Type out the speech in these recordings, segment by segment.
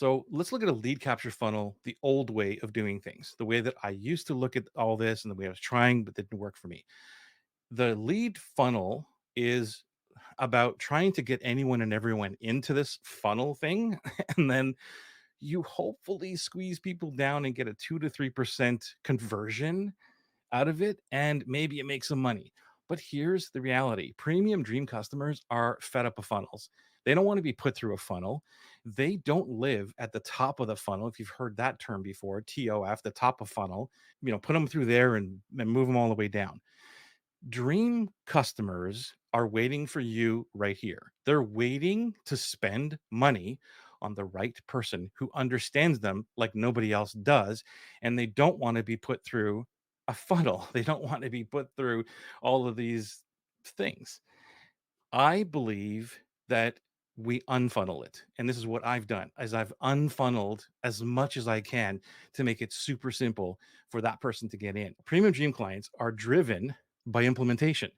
So let's look at a lead capture funnel, the old way of doing things, the way that I used to look at all this and the way I was trying, but didn't work for me. The lead funnel is about trying to get anyone and everyone into this funnel thing. And then you hopefully squeeze people down and get a 2 to 3% conversion out of it. And maybe it makes some money. But here's the reality: premium dream customers are fed up of funnels. They don't want to be put through a funnel. They don't live at the top of the funnel. If you've heard that term before, TOF, the top of funnel, put them through there and move them all the way down. Dream customers are waiting for you right here. They're waiting to spend money on the right person who understands them like nobody else does. And they don't want to be put through a funnel. They don't want to be put through all of these things. I believe that we unfunnel it. And this is what I've done is I've unfunneled as much as I can to make it super simple for that person to get in. Premium dream clients are driven by implementation.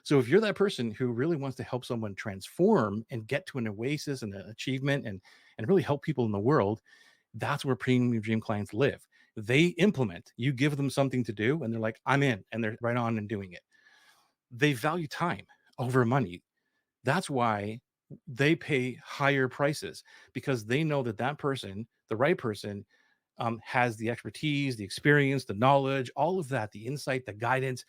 So if you're that person who really wants to help someone transform and get to an oasis and an achievement and really help people in the world, that's where premium dream clients live. They implement. You give them something to do and they're like, I'm in, and they're right on and doing it. They value time over money. That's why they pay higher prices, because they know that that person, the right person, has the expertise, the experience, the knowledge, all of that, the insight, the guidance,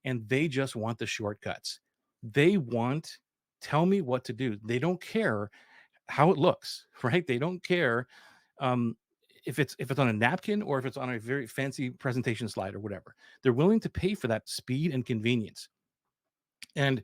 and they just want the shortcuts. They want, tell me what to do. They don't care how it looks, right? They don't care um, if it's on a napkin or if it's on a very fancy presentation slide or whatever. They're willing to pay for that speed and convenience, and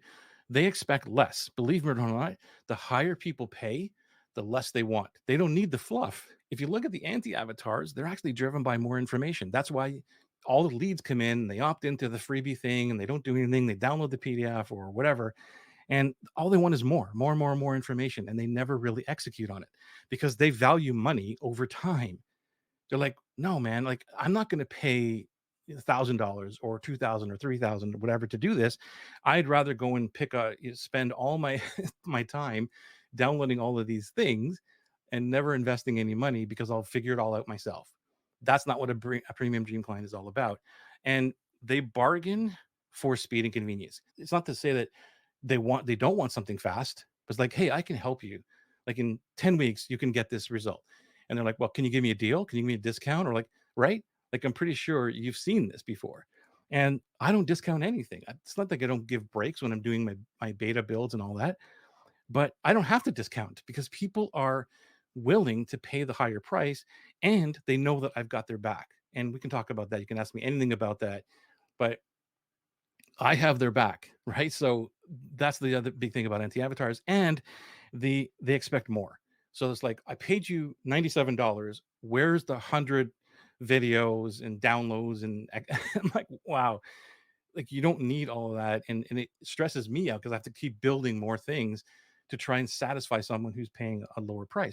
they expect less. Believe me or not, the higher people pay, the less they want. They don't need the fluff. If you look at the anti avatars, they're actually driven by more information. That's why all the leads come in, they opt into the freebie thing, and they don't do anything. They download the PDF or whatever, and all they want is more information, and they never really execute on it because they value money over time. They're like, no, man, like I'm not going to pay $1,000 or 2,000 or 3,000 or whatever to do this. I'd rather go and spend all my my time downloading all of these things and never investing any money because I'll figure it all out myself. That's not what a premium dream client is all about. And they bargain for speed and convenience. It's not to say that they don't want something fast, but it's like, hey, I can help you. Like in 10 weeks, you can get this result. And they're like, well, can you give me a deal? Can you give me a discount? Or like, right? Like, I'm pretty sure you've seen this before. And I don't discount anything. It's not like I don't give breaks when I'm doing my beta builds and all that, but I don't have to discount because people are willing to pay the higher price and they know that I've got their back. And we can talk about that. You can ask me anything about that. But I have their back, right? So that's the other big thing about anti-avatars, and they expect more. So it's like, I paid you $97. Where's the 100 videos and downloads? And I'm like, wow, like you don't need all of that, and it stresses me out because I have to keep building more things to try and satisfy someone who's paying a lower price.